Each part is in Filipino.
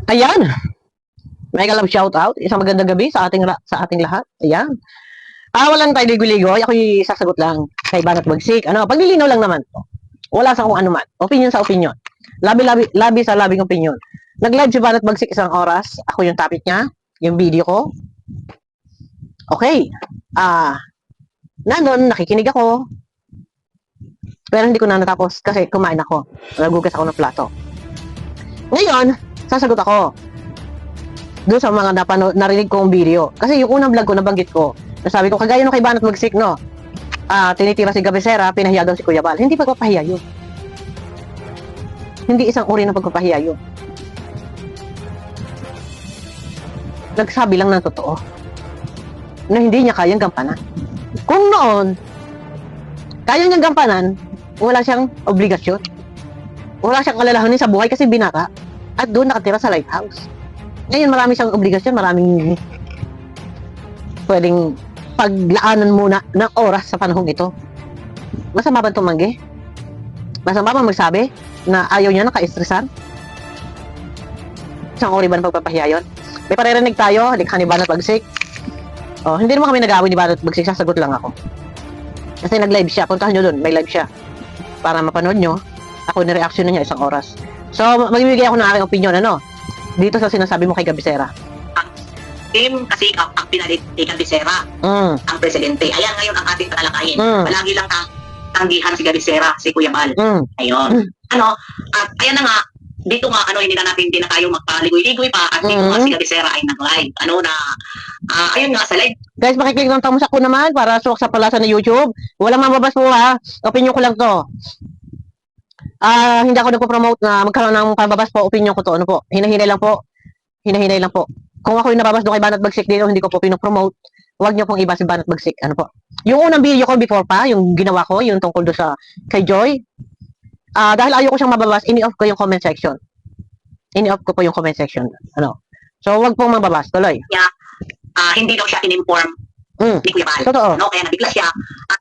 Ayan. Mega love shout out. Isang magandang gabi sa ating lahat. Ayan. Walang tayo ligoy-ligoy. Ako'y sasagot lang kay Banat Bagsik. Paglilinaw lang naman to. Wala sa kung ano man. Opinion sa opinion. Labi sa labing opinion. Nag-live si Banat Bagsik isang oras. Ako yung topic niya. Yung video ko. Okay. Nandun, nakikinig ako. Pero hindi ko na natapos kasi kumain ako. Nagugas ako ng plato. Ngayon, sasagot ako doon sa mga narinig kong video. Kasi yung unang vlog ko, nabanggit ko. Nasabi ko, kagaya nung kay Banat Bagsik, no? Tinitira si Gabesera, pinahiya daw si Kuya Bal. Hindi pagpapahiya yun. Hindi isang uri ng pagpapahiya yun. Nagsabi lang ng totoo na hindi niya kayang gampanan. Kung noon, kaya niyang gampanan, wala siyang obligasyon. Wala siyang alalahanin sa buhay kasi binata. At doon nakatira sa lighthouse. Ngayon marami siyang obligasyon, maraming pwedeng paglaanan muna ng oras sa panahong ito. Masama ba tumanggi? Masama ba magsabi na ayaw niya naka-estresan? Isang uri ba ng pagpapahiya yun? May paririnig tayo, likha ni Banat Bagsik. Hindi naman kami nag-away ni Banat Bagsik, sasagot lang ako. Kasi nag-live siya, puntahan nyo dun, may live siya. Para mapanood nyo, ako nireaksyon na niya isang oras. So, magbibigay ako ng aking opinion, dito sa sinasabi mo kay Gabesera. Team kasi ang pinalit kay Gabesera, ang presidente. Ayan ngayon ang ating tatalakayin. Palagi lang tanggihan si Gabesera, si Kuya Bal. Ayun. At ayan na nga, dito nga, hindi na natin din na tayo magpaligoy-ligoy pa at dito nga si Gabesera ay nag-live. Ayun nga sa live. Guys, makiklik ng thumbs up ko naman para suwak sa palasa na YouTube. Walang mababas po ha. Opinion ko lang to. Hindi ako nagpo-promote na magkaroon ng pababas po, opinion ko to. Hinahinay lang po. Hinahinay lang po. Kung ako yung nababas doon kay Banat Bagsik dito, hindi ko po pinopromote. Huwag niyo pong iba si Banat Bagsik. Yung unang video ko before pa, yung ginawa ko, yung tungkol doon sa kay Joy. Dahil ayaw ko siyang mababas, ini-off ko yung comment section. Ini-off ko po yung comment section. So, huwag pong mababas. Tuloy. Yeah. Hindi daw siya in-inform ni Kuya Bal. Totoo. Kaya nabigla siya.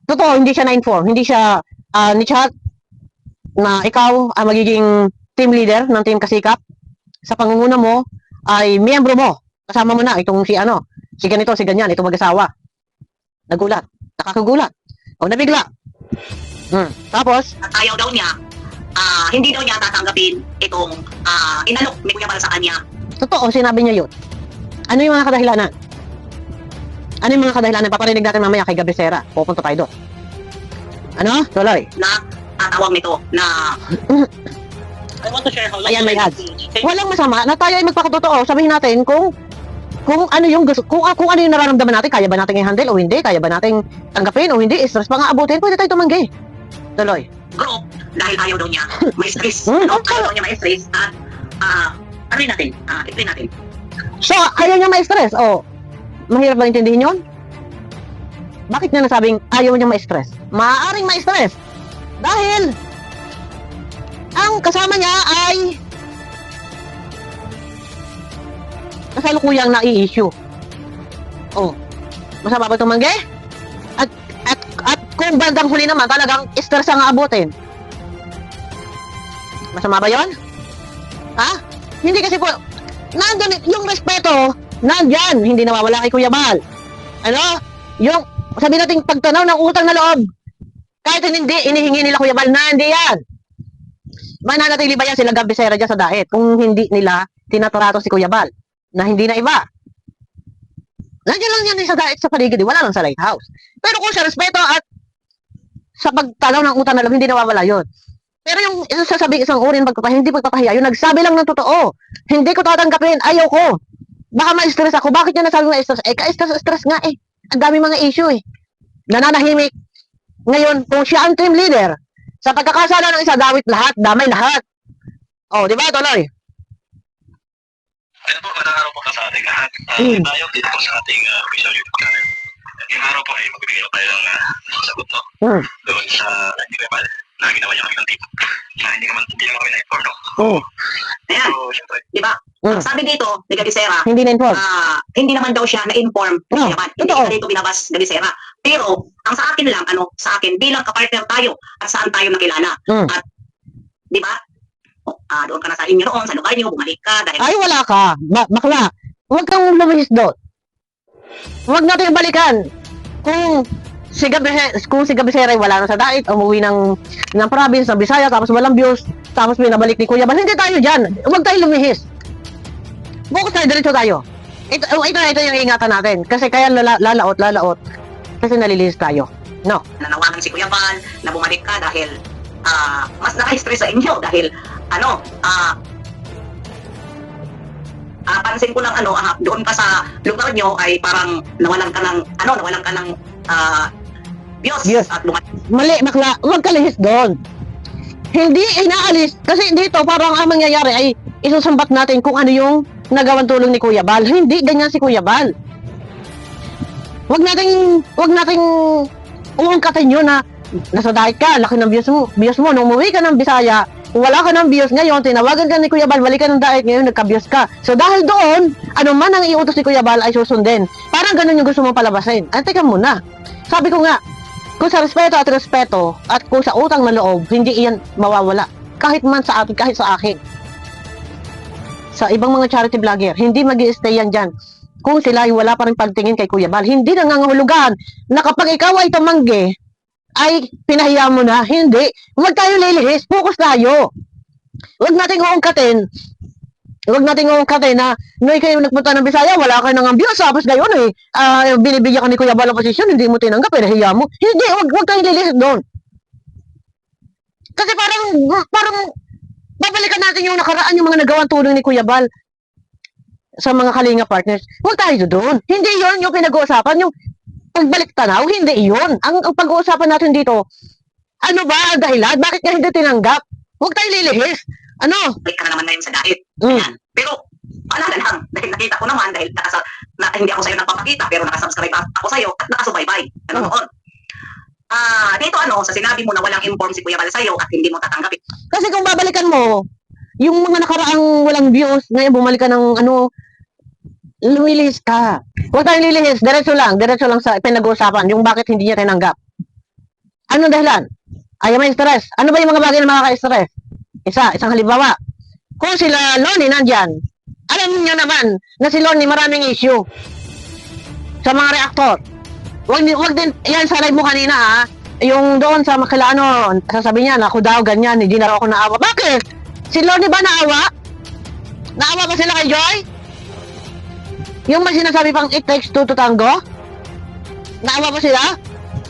Totoo, hindi siya na-inform. Hindi siya ni-chat na ikaw ang magiging team leader ng Team Kasikap. Sa pangunguna mo ay miyembro mo. Kasama mo na itong si ganito, si ganyan, itong mag-asawa. Nagulat. Nakakagulat. O nabigla. Tapos? At ayaw daw niya, hindi daw niya tatanggapin itong inalok ni Kuya Bal sa kanya. Totoo, sinabi niya yun. Ano yung mga kadahilanan? Ano yung mga kadahilanan? Paparinig natin mamaya kay Gabesera. Pupunta tayo doon. Tuloy. Na tawag nito na I want to share how long. Ayan, may ads. Walang masama na tayo ay magpakatotoo. Sabihin natin kung ano yung gusto, kung ano yung nararamdaman natin, kaya ba natin i-handle o hindi, kaya ba natin tanggapin o hindi, stress pa nga abutin, pwede tayo tumanggi. Tuloy. group dahil ayaw daw niya may stress. Ayaw daw niya may stress at explain natin. So, ayaw niya may stress. Mahirap ba intindihin yun? Bakit niya nasabing ayaw niya may stress? Maaaring may stress. Dahil ang kasama niya ay kasalukuyang nai-issue. Masama ba tumanggi? At kung bandang huli naman, talagang stress ang aabutin. Masama ba yun? Hindi kasi po, nandun, yung respeto, nandyan, hindi nawawala kay Kuya Bal. Yung, sabi natin, pagtanaw ng utang na loob, kahit hindi, inihingi nila Kuya Bal, nandiyan. Mananatili ba yan sila Gabesera dyan sa daet kung hindi nila tinatrato si Kuya Bal na hindi na iba? Nandiyan lang yan sa daet sa paligid, wala lang sa lighthouse. Pero kung sa respeto at sa pagtanaw ng utang na loob, hindi nawawala yun. Pero yung sasabihin isang uri ng hindi pagpapahiya, yung nagsabi lang ng totoo, hindi ko tatanggapin, ayaw ko. Baka ma-stress ako, bakit niya nasabi ma-stress? Ka-stress nga eh. Ang dami mga issue eh. Nananahimik. Ngayon, kung siya ang team leader, sa pagkakasala ng isa, damay lahat. Di ba, tuloy? Ano po, magandang araw po sa ating lahat. Tayo dito po sa ating official YouTube channel. Yung araw po ay magbibigay tayo ng sagot doon sa Kuya Bal na ginawa niya kami ng tip na hindi naman kami na-inform, no? Ayan, So, syempre, di ba? Sabi dito ni Gabesera, Hindi na-inform. hindi naman daw siya na-inform ni Kuya Bal. Hindi totoo. na dito binabas Gabesera. Pero, ang sa akin lang, sa akin, bilang kapartner tayo at saan tayo nakilala. At, di ba? doon ka na sa inyo noon, sa lugar niyo, bumalik ka dahil Ay, wala ka. Bakla. Huwag kang lumihis doon. Huwag natin balikan. Kung si Gabisera ay wala na sa dait, umuwi ng province, ng Bisaya, tapos walang views, tapos pinabalik ni Kuya Bal, hindi tayo dyan. Huwag tayo lumihis. Bukas tayo, diretso tayo. Ito yung ingatan natin. Kasi kaya lalaot. Kasi nalilihis tayo. No. nanawagan si Kuya Bal na bumalik ka dahil mas naka-stress sa inyo dahil pansin ko lang doon ka sa lugar nyo ay parang nawalan ka ng Diyos Yes. at bumalik. Mali, bakla. Huwag ka lihis doon. Hindi inaalis. Kasi dito, parang ang mangyayari ay isusumbat natin kung ano yung nagawang tulong ni Kuya Bal. Hindi ganyan si Kuya Bal. Huwag nating uungkatin yun na nasa dahit ka, laki ng views mo. Nung umuwi ka ng Bisaya, wala ka ng views ngayon, tinawagan ka ni Kuya Bal, balik ka ng dahit ngayon, nagka-views ka. So dahil doon, ano man ang iutos ni Kuya Bal ay susundin. Parang ganun yung gusto mong palabasin. Ay, teka muna. Sabi ko nga, kung sa respeto at kung sa utang na loob, hindi iyan mawawala. Kahit man sa atin, kahit sa akin. Sa ibang mga charity vlogger, hindi mag-i-stay yan dyan. Kung sila ay wala pa rin pagtingin kay Kuya Bal, hindi nangangahulugan na kapag ikaw ay tumanggi, ay pinahiya mo na. Hindi. Huwag tayo lilihis. Focus tayo. Huwag nating uungkatin. Na noy kayo nagpunta ng Bisaya, wala ka nang views. Tapos gayon binibigyan ka ni Kuya Bal ng posisyon, hindi mo tinanggap, pinahiya mo. Hindi. Huwag tayo lilihis doon. Kasi parang babalikan natin yung nakaraan, yung mga nagawang tulong ni Kuya Bal sa mga Kalinga partners. Huwag tayo doon. Hindi yon yung pinag-uusapan. Yung pagbalik tanaw, hindi iyon. Ang pag-uusapan natin dito, ano ba ang dahilan? Bakit ka hindi tinanggap? Huwag tayo lilihis. Ano? Balik ka na naman ngayon sa dait. Ayan. Pero, paalala lang, dahil nakita ko naman, dahil hindi ako sa'yo nagpapakita, pero nakasubscribe ako sa'yo at nakasubaybay. Nanonood. Dito sa sinabi mo na walang inform si Kuya Bal sa'yo at hindi mo tatanggapin. Kasi kung babalikan mo, yung mga nakaraang walang views, ngayon bumalik ka ng lumilihis ka. Huwag tayong lilihis, diretso lang sa pinag-uusapan, yung bakit hindi niya tinanggap. Anong dahilan? Ayaw may stress. Ano ba yung mga bagay na makaka-stress? Isang halimbawa. Kung sila Lonnie nandyan, alam niyo naman na si Lonnie maraming issue sa mga reactor. Wag din, yan sa live mo kanina yung doon sa sasabihin niya na ako daw ganyan, hindi na ako naawa. Bakit? Si Lonnie ba naawa? Naawa ba sila kay Joy? Yung may sinasabi pang it takes two to tango? Naawa ba sila?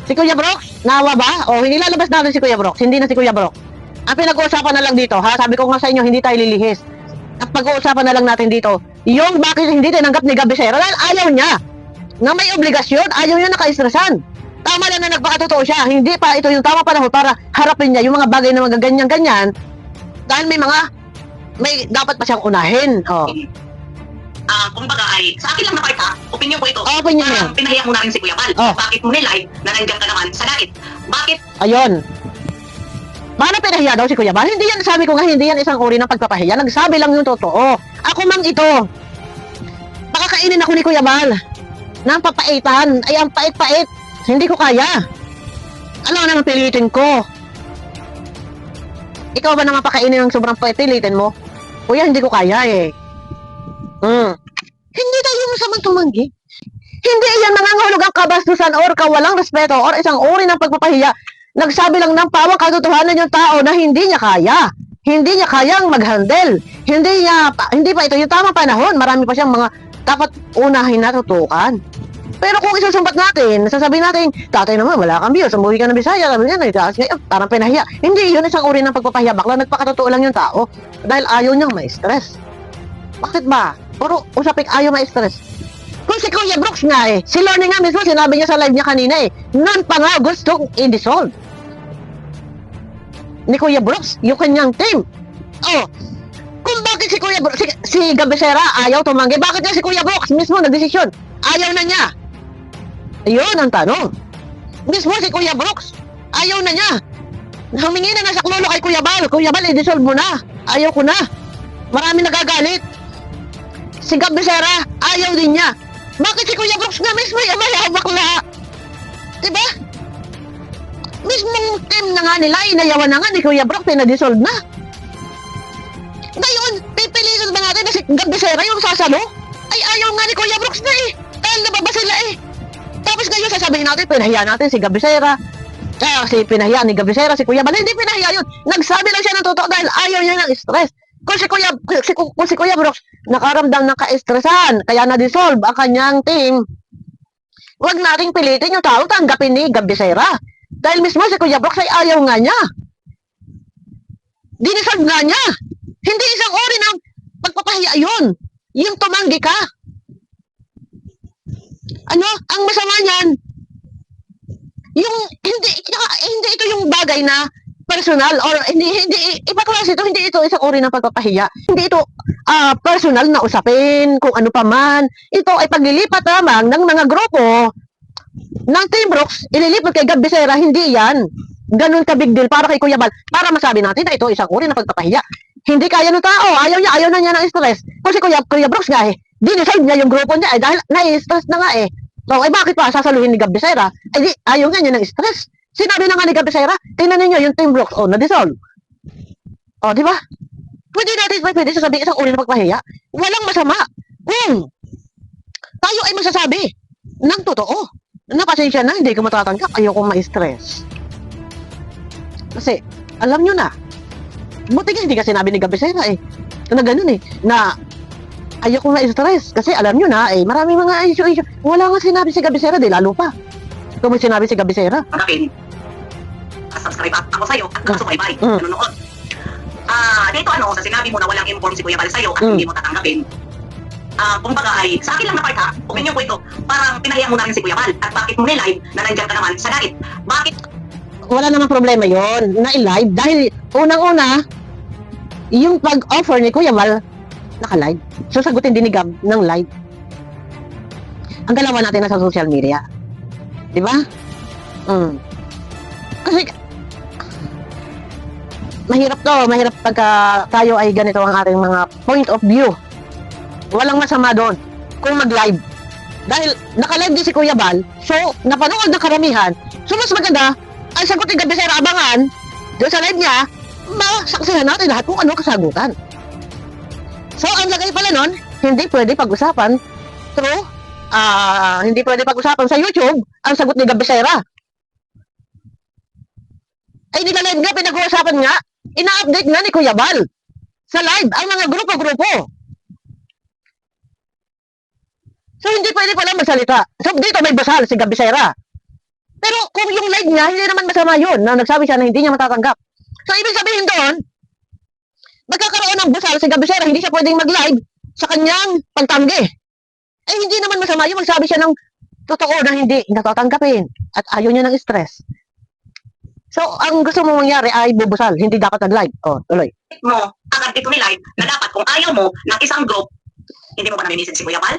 Si Kuya Brooks? Naawa ba? O, hindi lalabas natin si Kuya Brooks. Hindi na si Kuya Brooks. Ang pinag-uusapan na lang dito, sabi ko nga sa inyo, hindi tayo lilihis. Ang pag-uusapan na lang natin dito, yung bakit hindi tinanggap ni Gabisera, dahil ayaw niya. Na may obligasyon, ayaw niya naka-istresan. Tama lang na nagpakatotoo siya. Hindi pa ito yung tama panahon para harapin niya yung mga bagay na mga ganyan-ganyan. Dahil may dapat pa siyang unahin. Oh. Kumbaga ay, sa akin lang na part opinion ko ito. Opinion yan. Pinahiya mo na rin si Kuya Bal. Bakit mo nilive na nandiyan ka naman sa dait? Bakit? Ayun. Paano pinahiya daw si Kuya Bal? Hindi yan, sabi ko nga, hindi yan isang uri ng pagpapahiya. Nagsabi lang yung totoo. Ako mang ito. Pakakainin ako ni Kuya Bal. Nang papaitan. Ay, ang pait-pait. Hindi ko kaya. Ano naman pilitin ko? Ikaw ba naman pakainin ng sobrang pilitin mo? Kuya, hindi ko kaya Hindi tayo masamang tumanggi. Hindi yan nangangahulog ang kabastusan or kawalang respeto or isang uri ng pagpapahiya. Nagsabi lang ng pawang katotohanan yung tao na hindi niya kaya. Hindi niya kayang mag-handle. Hindi pa ito yung tamang panahon. Marami pa siyang mga dapat unahin na tutukan. Pero kung isusumbat natin, sasabihin natin, tatay naman, wala kang views, umuwi ka ng Bisaya, sabi niya, parang pinahiya. Hindi, yun isang uri ng pagpapahiya. Bakla, nagpakatotoo lang yung tao dahil ayaw niyang ma-stress. Bakit ba? Puro usapik ayaw ma-stress. Kung si Kuya Brooks nga si Lonnie nga mismo, sinabi niya sa live niya kanina noon pa nga gustong i-dissolve ni Kuya Brooks, yung kanyang team. Kung bakit si Kuya Brooks, si Gabisera ayaw tumanggi, bakit nga si Kuya Brooks mismo nagdesisyon? Ayaw na niya. Ayun ang tanong. Mismo si Kuya Brooks, ayaw na niya. Humingi na sa saklolo kay Kuya Bal. Kuya Bal, i-dissolve mo na. Ayaw ko na. Marami nagagalit. Si Gabisera, ayaw din niya. Bakit si Kuya Brooks nga mismo ay bakla? Diba? Mismong team na nga nila, inayawan na nga ni Kuya Brooks, pinadissolve na. na si Gabisera yung sasalo, ay ayaw nga ni Kuya Brooks na eh. Dahil nababa sila eh. Tapos ngayon sasabihin natin, pinahiya natin si Gabisera. Kaya pinahiya ni Gabisera si Kuya Bal. Hindi pinahiya yun. Nagsabi lang siya ng totoo dahil ayaw niya ng stress. Kung si Kuya Brooks nakaramdam ng ka-stressan, kaya na-dissolve ang kanyang team, huwag nating pilitin yung tao tanggapin ni Gabisera. Dahil mismo si Kuya Brooks ay ayaw nga niya. Dinisolve nga niya. Hindi isang uri ng pagpapahiya yun. Yung tumanggi ka. Ano? Ang masama niyan, yung hindi ito yung bagay na personal or hindi ipaklase ito, hindi ito isang uri ng pagpapahiya. Hindi ito personal na usapin kung ano pa man. Ito ay paglilipat lamang ng mga grupo ng Team Brooks, ililipat kay Gabisera, hindi yan ganun ka big deal para kay Kuya Bal, para masabi natin na ito isang uri ng pagpapahiya. Hindi kaya ng tao, ayaw na niya ng stress. Kung si Kuya Brooks nga eh, dinisolve niya yung grupo niya eh, dahil na-stress na nga eh. So, ay bakit pa sasaluhin ni Gabisera? Ay di, ayaw nga niya ng stress. Sinabi na nga ni Gabisera, tingnan ninyo yung Team Brooks, na-dissolve. Di ba? Pwede sasabihin isang uri ng pagpapahiya. Walang masama. Kung tayo ay masasabi ng totoo, pasensya na, hindi ko matatanggap, ayoko ma-stress. Kasi, alam nyo na, buti nga hindi ka sinabi ni Gabisera eh, na ganun eh, na ayoko ma-stress, kasi alam nyo na eh, maraming mga issue, wala nga sinabi si Gabisera, di lalo pa. Kung may sinabi si Gabisera. Tanggapin. Subscribe ako sa'yo at sumaybay. Nanonood. Dito sa sinabi mo na walang inform si Kuya Bal sa'yo at hindi mo tatanggapin. Kumbaga ay, sa akin lang na part ha, opinion ko ito, parang pinahiya mo na rin si Kuya Bal at bakit mo nilive na nandiyan ka naman sa galit? Bakit? Wala namang problema yon na i-live dahil unang-una, yung pag-offer ni Kuya Bal, naka-live. So, sagutin din ni Gab ng live. Ang galawan natin na sa social media. Di ba? Kasi, mahirap pagka tayo ay ganito ang ating mga point of view. Walang masama doon kung mag-live. Dahil naka-live din si Kuya Bal, so napanood ng karamihan. So mas maganda, ay sagutin Gabisera abangan doon sa live niya, masaksihan natin lahat kung ano kasagutan. So ang lagay pala nun, hindi pwede pag-usapan through, hindi pwede pag-usapan sa YouTube ang sagot ni Gabisera. Ay nila-live nga, pinag-uusapan nga, ina-update nga ni Kuya Bal sa live ang mga grupo-grupo. So, hindi pwede pala magsalita. So, dito may basal si Gabisera. Pero, kung yung live niya, hindi naman masama yun na nagsabi siya na hindi niya matatanggap. So, ibig sabihin doon, magkakaroon ng basal si Gabisera, hindi siya pwedeng mag-live sa kanyang pagtanggi. Eh, hindi naman masama yun. Magsabi siya ng totoo na hindi natatanggapin at ayaw niya ng stress. So, ang gusto mo mangyari ay bubusal. Hindi dapat nag-live. Tuloy. Mo, agad dito nilive na dapat kung ayaw mo ng isang group, hindi mo ba nami-message si Kuya Bal?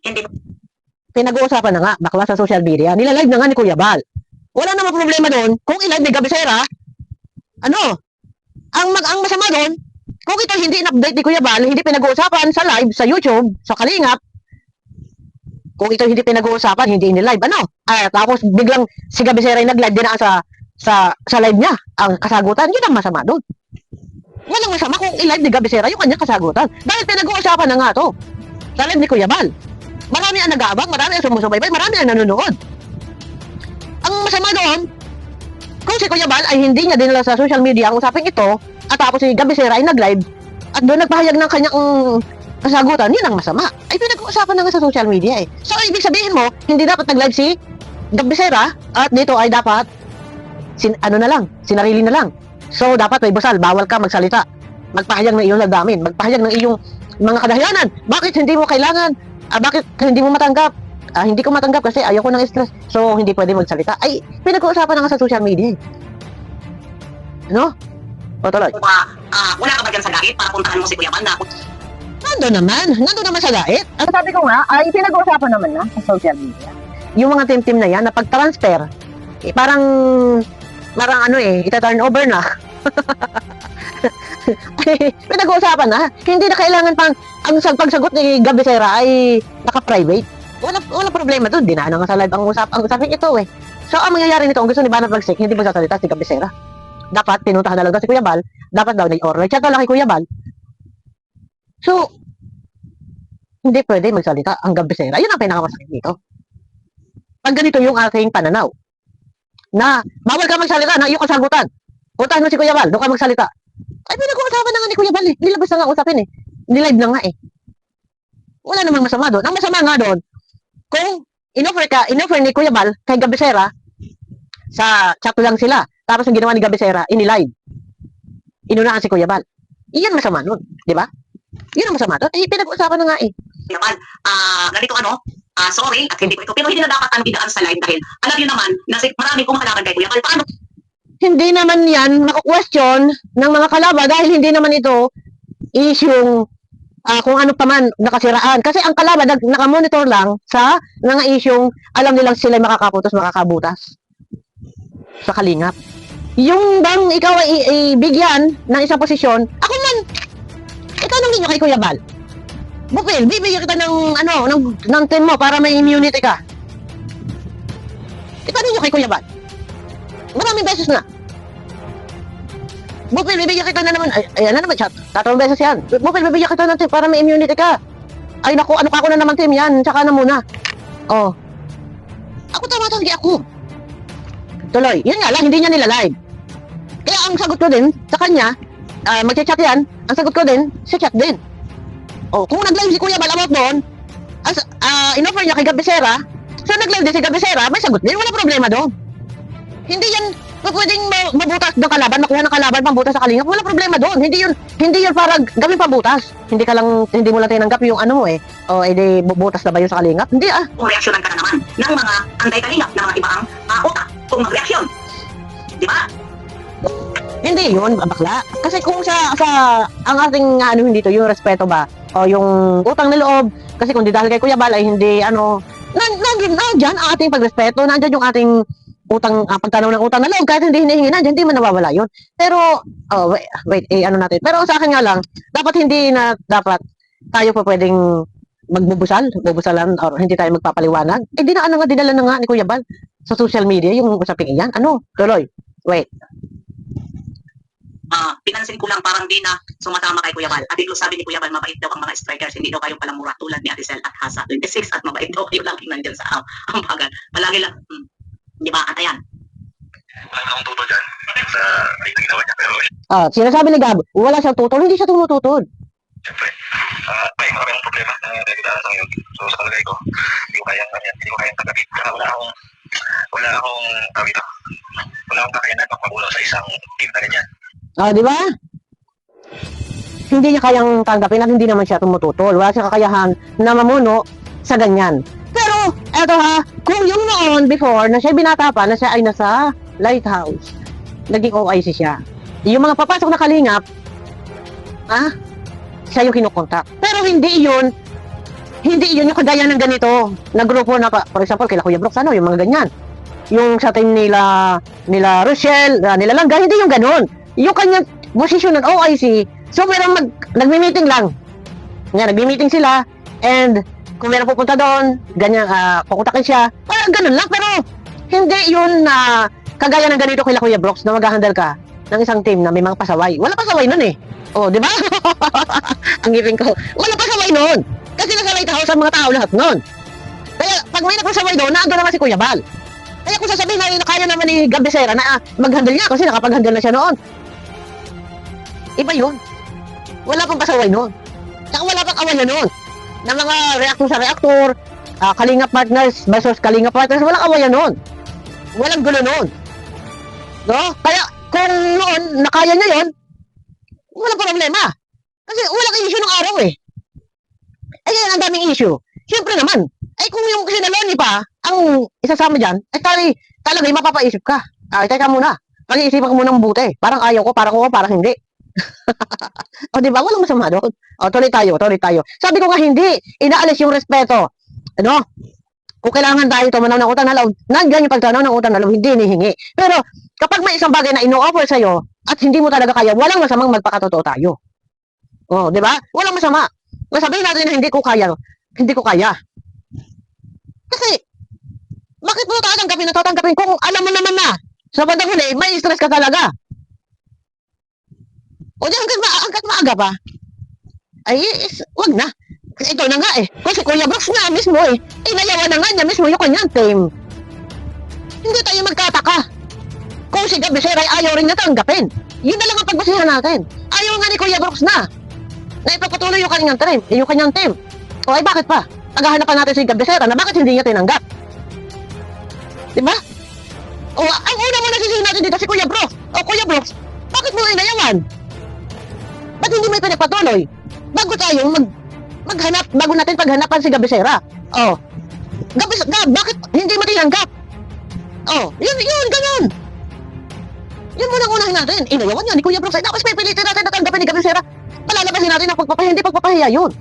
Hindi mo. Pinag-uusapan na nga, bakla sa social media. Nila-live na nga ni Kuya Bal. Wala namang problema doon kung i-live ni Gabisera. Ang masama doon, kung ito hindi in-update ni Kuya Bal, hindi pinag-uusapan sa live, sa YouTube, sa Kalingap, kung ito hindi pinag-uusapan, hindi in-live, tapos biglang si Gabisera ay nag-live din sa live niya, ang kasagutan, yun ang masama doon. Walang masama kung i-live ni Gabisera yung kanyang kasagutan. Dahil pinag-uusapan na nga to sa live ni Kuya Bal. Marami ang nag-aabang, marami ang sumusubaybay, marami ang nanonood. Ang masama doon, kung si Kuya Bal ay hindi niya dinala sa social media ang usaping ito, at tapos si Gabisera ay nag-live, at doon nagpahayag ng kanyang kasagutan, yun ang masama. Ay pinag-uusapan na nga sa social media eh. So, ibig sabihin mo, hindi dapat nag-live si Gabisera, at dito ay dapat, sinarili na lang. So, dapat may basal, bawal ka magsalita. Magpahayag ng iyong lagdamin, magpahayag ng iyong mga kadahilanan. Bakit hindi mo kailangan? Bakit hindi mo matanggap? Hindi ko matanggap kasi ayoko ng stress. So, hindi pwede magsalita. Ay, pinag-uusapan na nga sa social media. Tuloy. Wala ka ba dyan sa galit para puntahan mo si Kuya Bal na Nandun naman sa gait. Ang sabi ko nga, ay pinag-uusapan naman na sa social media. Yung mga team-team na yan, na pag-transfer, parang ita-turn over na. Pinag-uusapan na. Hindi na kailangan pang ang pagsagot ni Gabisera ay naka-private. Wala problema doon. Dinaan nga sa live ang usapin ito eh. So, ang mangyayari nito, ang gusto ni Banat Bagsik, hindi magsasalita si Gabisera. Dapat, pinuntahan na lang daw si Kuya Bal. Dapat daw, or chat na lang kay Kuya Bal. So, hindi pwede magsalita ang Gabesera. Yun ang pinakamasakit dito. Pag ganito yung aking pananaw, na bawal ka magsalita na iyong kasagutan. Puntahan mo si Kuya Bal, doon ka magsalita. Ay, pinag-uusapan na nga ni Kuya Bal eh. Nilabas na nga usapin eh. Nilive na nga eh. Wala namang masama doon. Ang masama nga doon, kung inoffer ni Kuya Bal kay Gabesera, sa chat lang sila. Tapos ang ginawa ni Gabesera, inilive. Inunahan si Kuya Bal. Iyan masama nun, di ba? Yun ang masama doon. Eh, pinag-uusapan na nga eh. Kuya Bal, ganito sorry at hindi ko ito, pero hindi na dapat idaan sa live dahil alam niyo naman na maraming kumahalaban kay Kuya Bal. Paano? Hindi naman yan mako-question ng mga kalaban dahil hindi naman ito isyung kung ano pa man nakasiraan. Kasi ang kalaban nakamonitor lang sa mga isyung alam nilang sila makakaputos, makakabutas sa kalingap. Yung bang ikaw ay bigyan ng isang posisyon, ako man, itanong ninyo kay Kuya Bal. Bupil, bibigyan kita ng team mo para may immunity ka. Itanong nyo kay Kuya Bal. Maraming beses na. Bupil, bibigyan kita na naman. Ayan na naman, chat. 3 beses yan. Bupil, bibigyan kita ng team para may immunity ka. Ay naku, ano ka ako na naman team yan. Tsaka na muna. Oh. Ako tama-tawag ako. Tuloy. Yun nga lang, hindi niya nila live. Kaya ang sagot ko din sa kanya, magchat-chat yan, ang sagot ko din, si chat din. Oh, kung nag-live si Kuya Bal about doon, in-offer niya kay Gabesera, so nag-live din si Gabesera, may sagot din, wala problema doon. Hindi yan pwedeng mabutas ng kalaban, makuha ng kalaban pambutas sa kalingap, wala problema doon. Hindi yun para gawin pambutas. Hindi mo lang tinanggap yung ano mo eh. O edi bubutas na ba yun sa kalingap? Hindi ah. Kung reaksyonan ka na naman ng mga anti-kalingap na mga ibang utak kung mag-reaksyon. Di ba? Hindi yun, bakla. Kasi kung ang ating dito, yung respeto ba, o yung utang na loob, kasi kung di dahil kay Kuya Bal ay hindi nandiyan ang ating pagrespeto, nandiyan yung ating pagtanaw ng utang na loob, kahit hindi hinihingi nandiyan, hindi man nawawala yun. Pero, wait, natin. Pero sa akin nga lang, dapat tayo pa pwedeng bubusalan, or hindi tayo magpapaliwanag. Eh, dinala na nga ni Kuya Bal sa social media, yung usaping iyan. Tuloy. Wait. Pinansin ko lang parang di na sumatama kay Kuya Bal. At ito sabi ni Kuya Bal, mabait daw ang mga strikers, hindi daw kayong palamura tulad ni Adisel at Hasa 26 at mabait daw kayo laging nandyan sa ambagan. Palagi lang, di ba? At ayan. Wala akong tutol dyan sa ay ginawa niya, pero Sinasabi ni Gab, wala siyang tutol, hindi siya tumututol. siyempre, may marami akong problema na nagdaan sa ngayon. So sa kalagay ko, hindi ko kayang tagabit. Wala akong kakayanan magpagulo sa isang team na ganyan. Di ba? Hindi niya kayang tanggapin at hindi naman siya tumututol. Wala siyang kakayahan na mamuno sa ganyan. Pero, eto kung yung noon before na siya binata pa, na siya ay nasa lighthouse, naging OIC siya. Yung mga papasok na kalingap, siya yung kinukontak. Pero hindi yun yung kagaya ng ganito, na grupo na, for example, kila Kuya Brooks, yung mga ganyan. Yung sa team nila Rochelle, nila Langga, hindi yung ganun. Yung kanyang posisyon ng OIC, so merong nagmi-meeting lang. Nagmi-meeting sila, and kung meron pupunta doon, ganyan, pupuntakin siya, parang ganun lang, pero hindi yun na kagaya ng ganito kila Kuya Brooks na mag-handle ka ng isang team na may mga pasaway. Wala pasaway nun eh. Oh, di ba? Ang ngipin ko. Wala pasaway nun. Kasi nasa lighthouse ang mga tao lahat nun. Kaya pag may nagpasaway doon, naandun naman si Kuya Bal. Kaya kung sasabihin na kaya naman ni Gabesera na mag-handle niya kasi nakapag-handle na siya noon. Iba yun. Wala pang pasaway noon. Saka wala pang awayan noon. Na mga reactor sa reactor, Kalinga Partners versus Kalinga Partners, walang awayan noon. Walang gulo noon. No? Kaya kung noon nakaya niya yun, walang problema. Kasi walang issue ng araw eh. Ay, yan ang daming issue. Siyempre naman, ay kung yung sinaloni pa, ang isasama dyan, ay talaga mapapaisip ka. Teka muna, pag-iisipan ko muna mabuti. Parang ayaw ko, parang hindi. O diba, walang masama doon. O, tuloy tayo. Sabi ko nga hindi, inaalis yung respeto. Ano? Kung kailangan tayo tumanaw ng utang na loob, nandiyan yung pagtanaw ng utang na loob, hindi hinihingi. Pero, kapag may isang bagay na ino-offer sa'yo, at hindi mo talaga kaya, walang masamang magpakatotoo tayo. O, diba? Walang masama. Sabihin natin na hindi ko kaya. Kasi, bakit mo tatanggapin kung alam mo naman na, sa bandang huli, may stress ka talaga. O di hanggang maaga pa, ay, wag na. Ito na nga eh. Kasi Kuya Brooks nga mismo eh. Inayawan na nga niya mismo yung kanyang team. Hindi tayo magkataka. Kung si Gab Becerra ay ayaw rin niya tanggapin. Yun na lang ang pagbasihan natin. Ayaw nga ni Kuya Brooks na ipagpatuloy yung kanyang team. Yung kanyang team. O ay bakit pa? Naghahanapan natin si Gab Becerra na bakit hindi niya tinanggap. Diba? O ang una mo nasisihin natin dito si Kuya Brooks. O Kuya Brooks, bakit mo inayawan? Ba't hindi mo ipinagpatuloy? Bago tayong maghanap, bago natin paghanapan si Gab Becerra. Oh. Gab, bakit hindi mo tinanggap? Oh, yun, ganun. Yun muna unahin natin. Inayawan niya ni Kuya Brooks. Tapos pipilitin natin na tanggapin ni Gab Becerra. Palalabasin natin ang pagpapahiya, hindi pagpapahiya yun.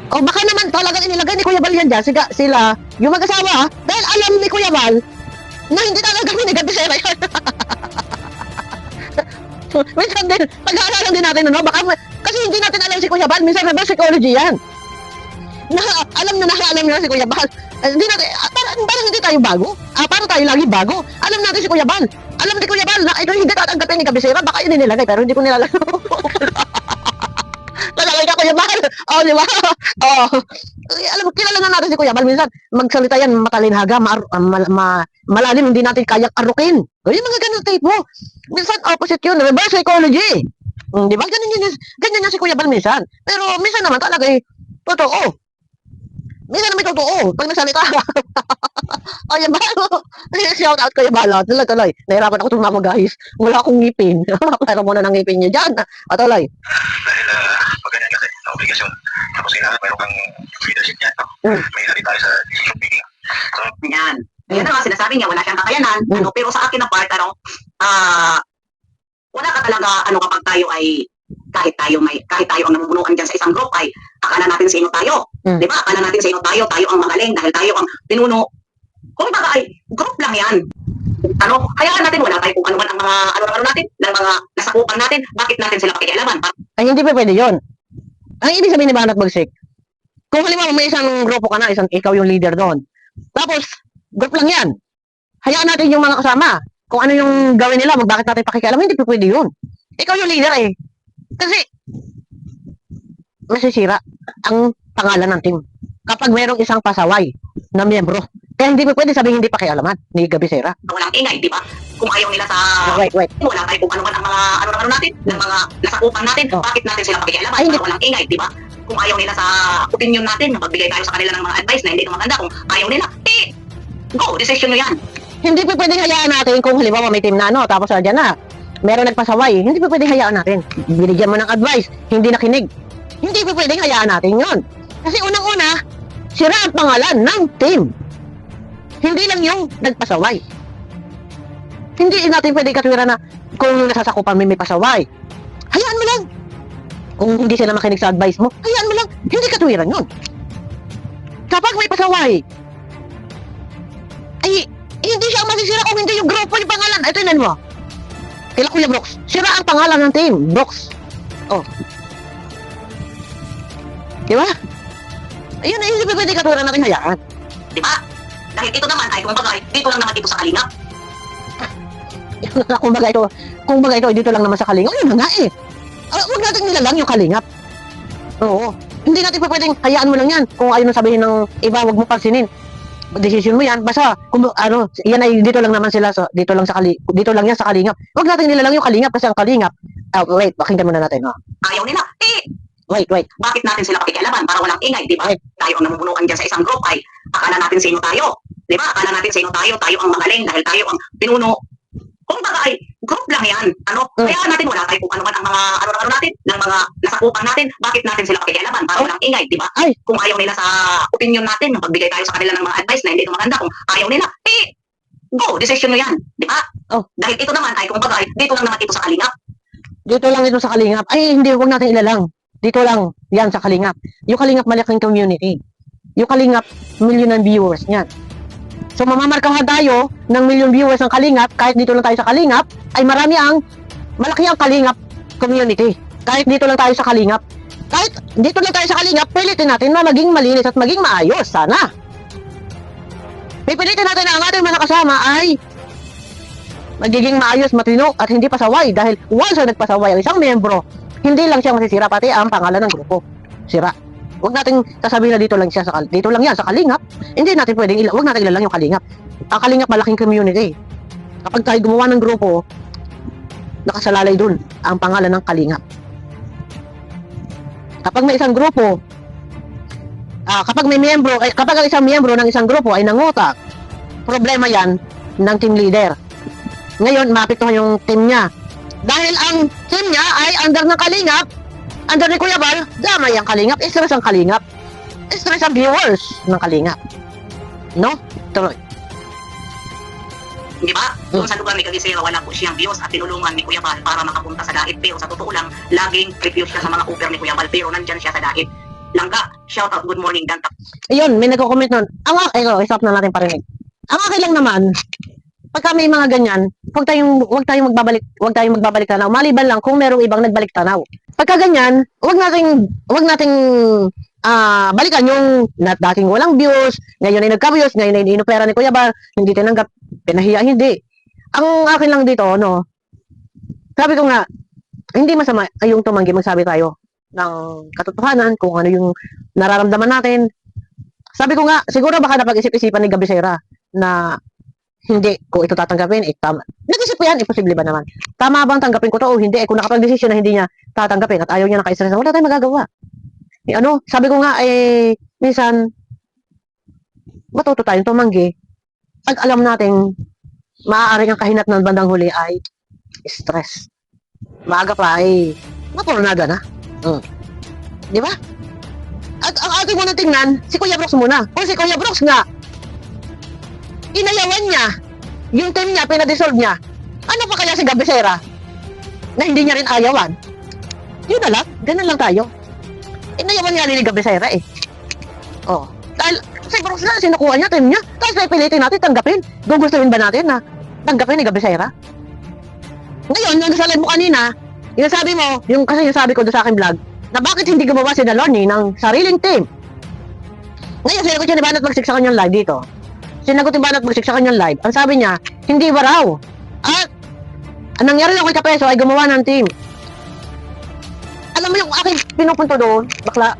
Oh, baka naman talagang inilagay ni Kuya Bal yan dyan, sila, yung mag-asawa, dahil alam ni Kuya Bal na hindi talaga ni Gab Becerra yun. Minsan din, pag-aaralan din natin, ano, baka, kasi hindi natin alam si Kuya Bal, minsan reverse psychology yan. Alam na si Kuya Bal. Hindi natin, parang hindi tayo bago. Parang tayo lagi bago. Alam natin si Kuya Bal. Alam ni Kuya Bal na ito hindi tatanggapin ni Gab Becerra, baka yun nilagay, pero hindi ko nilalagay. Lalagay ka Kuya Bal. Oh, di ba? Oh. Alam mo, kilala na natin si Kuya Bal. Minsan, magsalita yan, matalinhaga, malalim, hindi natin kayang arukin. O, yung mga ganun type mo. Minsan, opposite yun, reverse psychology. Di ba? Ganyan yan si Kuya Bal minsan. Pero minsan naman talaga eh, totoo. Minsan naman totoo. Pag nagsalita. O, yan ba? Shout out Kuya Bal. Tuloy. Nahirapan ako tumama guys. Wala akong ngipin. Pero muna ng ngipin niyo dyan. Tuloy. Dahil pag ganyan kasi na obligasyon, tapos kailangan mayroon kang leadership niya, no? May hari tayo sa decision making. So, Yan. Ayan na nga, sinasabi niya, wala siyang kakayanan. Ano, pero sa akin na part, wala ka talaga, kapag tayo ay, kahit tayo ang namumunuan dyan sa isang group, ay akala natin sino tayo. Di ba? Akala natin sino tayo ang magaling, dahil tayo ang pinuno. Kung baga ay, group lang yan. Kaya natin wala tayo kung ano man ang mga, ano natin, ng mga nasakupan natin, bakit natin sila pakikialaman? Ay, hindi pa pwede yun. Ang ibig sabihin ni Banat Bagsik, kung halimbawa may isang grupo ka na, ikaw yung leader doon. Tapos, group lang yan. Hayaan natin yung mga kasama. Kung ano yung gawin nila, bakit natin pakikialam, hindi pa pwede yun. Ikaw yung leader eh. Kasi, masisira ang pangalan ng team. Kapag mayroong isang pasaway na miyembro. Kaya hindi pa pwede sabihin hindi pakialaman ni Gab Becerra. Walang ingay, di ba? Kung ayaw nila sa... Wait. Wala tayo kung ano man ang mga, ano natin, ng mga nasakupan natin, bakit natin sila pakikialaman? Ay, hindi. Walang ingay, di ba? Kung ayaw nila sa opinion natin, magbigay tayo sa kanila ng mga advice na hindi maganda, kung ayaw nila, go, decision mo yan. Hindi pa pwedeng hayaan natin kung halimbawa may team na tapos dyan na, meron nagpasaway, hindi pa pwedeng hayaan natin. Binigyan mo ng advice, hindi nakinig. Hindi pa pwedeng hayaan natin yon. Kasi unang-una, sira ang pangalan ng team. Hindi lang yung nagpasaway. Hindi natin pwedeng katwira na kung nasasakupan may pasaway. Hayaan mo lang. Kung hindi sila makinig sa advice mo, hayaan mo lang. Hindi katwiran yun. Kapag may pasaway, ay hindi siya masisira kung hindi yung grupo yung pangalan. Ito yun mo. Kila Kuya Brooks. Sira ang pangalan ng team. Brooks. Oh. Diba? Ayun, hindi pa pwede katwiran natin hayaan. Di ba? Dahil ito naman ay kung bagay, dito lang naman ito sa Kalingap. kung baga ito, dito lang naman sa Kalingap. Yun na nga eh. Huwag natin nilalang yung Kalingap. Oo. Hindi natin pa pwedeng hayaan mo lang yan. Kung ayaw na sabihin ng iba, huwag mo pansinin. Decision mo yan. Basta, yan ay dito lang naman sila. Dito lang yan sa Kalingap. Huwag natin nilalang yung Kalingap kasi ang Kalingap. Wait, pakinggan muna natin. Ayaw nila. Wait. Bakit natin sila pakikialaman para walang ingay, di ba? Tayo ang namumunuan dyan sa isang group ay akala natin sino tayo. Di ba? Akala natin sino tayo ang magaling dahil tayo ang pinuno. Kung baga ay, group lang yan. Kaya natin wala tayo kung ano man ang mga, ano natin, ng mga nasakupan natin, bakit natin sila pakikialaman para walang ingay, di ba? Kung ayaw nila sa opinion natin, magbigay tayo sa kanila ng mga advice na hindi maganda, kung ayaw nila, go, decision mo yan, di ba? Dahil ito naman ay, kung baga ay, dito lang naman ito sa Kalingap. Dito lang ito sa Kalingap. Ay, hindi, huwag natin ilalang. Dito lang, yan sa Kalingap. Yung Kalingap, malaking community. Yung Kalingap, million ng viewers niyan. So, mamamarkahan tayo ng million viewers ng Kalingap, kahit dito lang tayo sa Kalingap, ay malaki ang Kalingap community. Kahit dito lang tayo sa Kalingap. Kahit dito lang tayo sa Kalingap, pilitin natin na maging malinis at maging maayos. Sana. Pipilitin natin na ang ating mga kasama ay magiging maayos, matino, at hindi pasaway. Dahil once na nagpasaway ang isang miyembro, hindi lang siya masisira, pati ang pangalan ng grupo. Sira. Huwag nating sasabihin na dito lang siya dito lang yan sa Kalingap. Hindi natin pwedeng huwag natin ilalang yung Kalingap. Ang Kalingap malaking community. Kapag tayo gumawa ng grupo, nakasalalay dun ang pangalan ng Kalingap. Kapag may isang grupo, kapag ang isang miyembro ng isang grupo ay nangutak, problema yan ng team leader. Ngayon, maapektuhan yung team niya. Dahil ang team niya ay under ng Kalingap, under ni Kuya Bal, damay ang Kalingap, stress ang Kalingap, stress ang viewers ng Kalingap. No? Tuloy. Di ba? Doon sa lugar ni Kagisera, wala po siyang views at tinulungan ni Kuya Bal para makapunta sa daig. Pero sa totoo lang, laging refuse siya sa mga offer ni Kuya Bal. Pero nandyan siya sa daig. Langga, shout out, good morning, Danta. Ayun, may nagko-comment nun. Stop na natin parinig. Ang akin lang naman, pagka may mga ganyan, huwag tayong magbabalik tanaw. Maliban lang kung merong ibang nagbalik tanaw. Pagka ganyan, huwag nating balikan yung dating walang views, ngayon ay nagka-views, ngayon ay inopera ni Kuya Bal, hindi tinanggap, pinahiya, hindi. Ang akin lang dito, sabi ko nga, hindi masama ay yung tumanggi, magsabi tayo ng katotohanan, kung ano yung nararamdaman natin. Sabi ko nga, siguro baka napag-isip-isipan ni Gabisera na hindi ko ito tatanggapin, tama. Nag-isip ko yan, imposible ba naman? Tama bang tanggapin ko to o hindi? Kung nakapag-desisyon na hindi niya tatanggapin at ayaw niya naka-stress, wala tayong magagawa. Sabi ko nga, minsan, matuto tayong tumanggi pag alam nating maaaring ang kahinat ng bandang huli ay stress. Maaga pa ay mapornada na. Di ba? At ang ating muna tingnan, si Kuya Brooks muna. Kung si Kuya Brooks nga, inayawan niya, yung team niya, pinadissolve niya, ano pa kaya si Gabisera na hindi niya rin ayawan? Yun na lang, ganun lang tayo. Inayawan niya ni Gabisera dahil si Brooks na, sinukuha niya, team niya, tapos pipilitin natin tanggapin. Gugustuhin ba natin na tanggapin ni Gabisera? Ngayon, yung nasalan mo kanina, yung sabi mo, kasi yung sabi ko doon sa aking vlog, na bakit hindi gumawa si Naloni ng sariling team? Ngayon, sinagot siya ni Banat Magsik sa kanyang live dito. Sinagot ni Banat Magsik sa kanyang live. Ang sabi niya, hindi ba raw? At, ang nangyari lang kay Kapeso ay gumawa ng team. Alam mo yung aking pinupunto doon, bakla,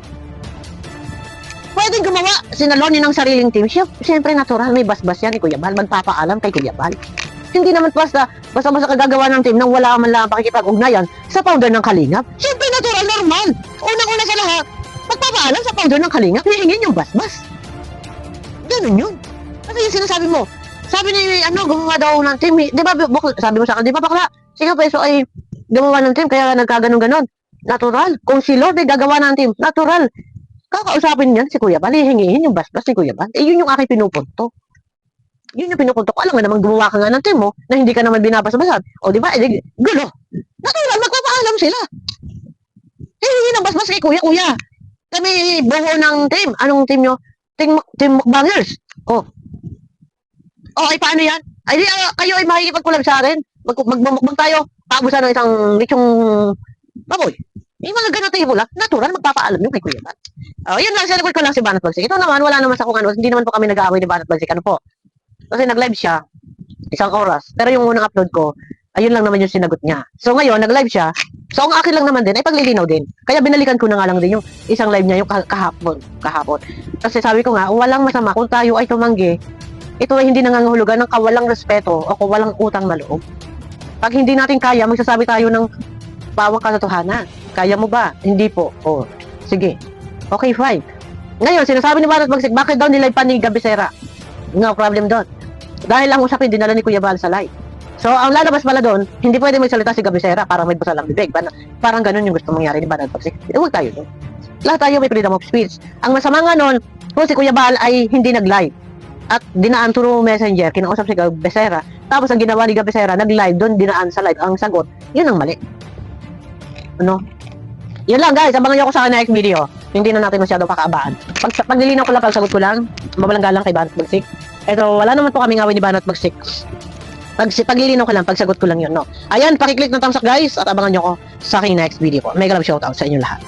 pwedeng gumawa si Naloni ng sariling team. Siyempre natural, may basbas yan ni Kuya Bal. Magpapaalam kay Kuya Bal. Hindi naman basta kagagawa ng team nang wala man lang pakikipag-ugnayan sa founder ng Kalingap. Siyempre natural, normal. Unang-una sa lahat, magpapaalam sa founder ng Kalingap, hihingin yung basbas. Ganun yun. Kasi yung sinasabi mo, sabi ni, gumawa daw ng team, di ba, sabi mo sa akin, di ba bakla, si Kapeso ay gumawa ng team, kaya nagkaganon-ganon. Natural. Kung si Lord ay gagawa ng team, natural. Kakausapin niyan si Kuya Bal, hihingihin yung basbas ni Kuya Bal. Yun yung aking pinupunto. Yun yung pinupunto ko. Alam nga naman gumawa ka nga ng team mo na hindi ka naman binabas-basan. O di ba? Gulo. Natural, magpapaalam sila. Hihingi ng basbas kay Kuya. Kami buo ng team. Anong team nyo? Team Mukbangers. Ay paano yan? Ay kayo ay makikipag-collab sa akin. Magmumukbang tayo. Paabusan ng isang lechong baboy. Yung mga ganun tayo lang. Natural, magpapaalam yung kay Kuya Bal. Yun lang, sinagot ko lang si Banat Magsik. Ito naman, wala naman sa kung ano. Hindi naman po kami nag-aaway ni Banat Magsik. Ano po? Kasi nag-live siya, 1 oras. Pero yung unang upload ko, ayun lang naman yung sinagot niya. So ngayon, nag-live siya. So ang akin lang naman din, ay paglilinaw din. Kaya binalikan ko na nga lang din yung isang live niya, yung kahapon. Kasi sabi ko nga, walang masama kung tayo ay tumanggi. Ito ay hindi nangangahulugan ng kawalang respeto o kawalang utang na loob. Pag hindi natin kaya, magsasabi tayo ng bawang katotohanan. Kaya mo ba? Hindi po. Sige. Okay, fine. Ngayon, sinasabi ni Banat Magsik, bakit daw nilive pa ni Gabisera? No problem doon. Dahil ang usapin, dinala ni Kuya Bal sa live. So, ang lalabas pala doon, hindi pwede magsalita si Gabisera para may basa lang bibig. Parang ganun yung gusto mangyari ni Banat Magsik. Huwag tayo doon. Lahat tayo may freedom of speech. Ang masama nga noon, kung si Kuya Bal ay hindi nag-live at dinaan through messenger, kinausap si Gabisera. Tapos ang ginawa ni Gabisera, nag-live doon, dinaan sa live. Ang sagot, yun ang mali. Yun lang guys, abangan nyo ako sa next video. Hindi na natin masyado pakaabaan. Paglilinaw ko lang, pagsagot ko lang, mabalanggalang kay Banat Magsik. Ito, wala naman po kaming away ni Banat Magsik. Paglilinaw ko lang, pagsagot ko lang yun, no? Ayan, pakiclick ng thumbs up guys, at abangan nyo ko sa aking next video ko. Mega love shoutout sa inyo lahat.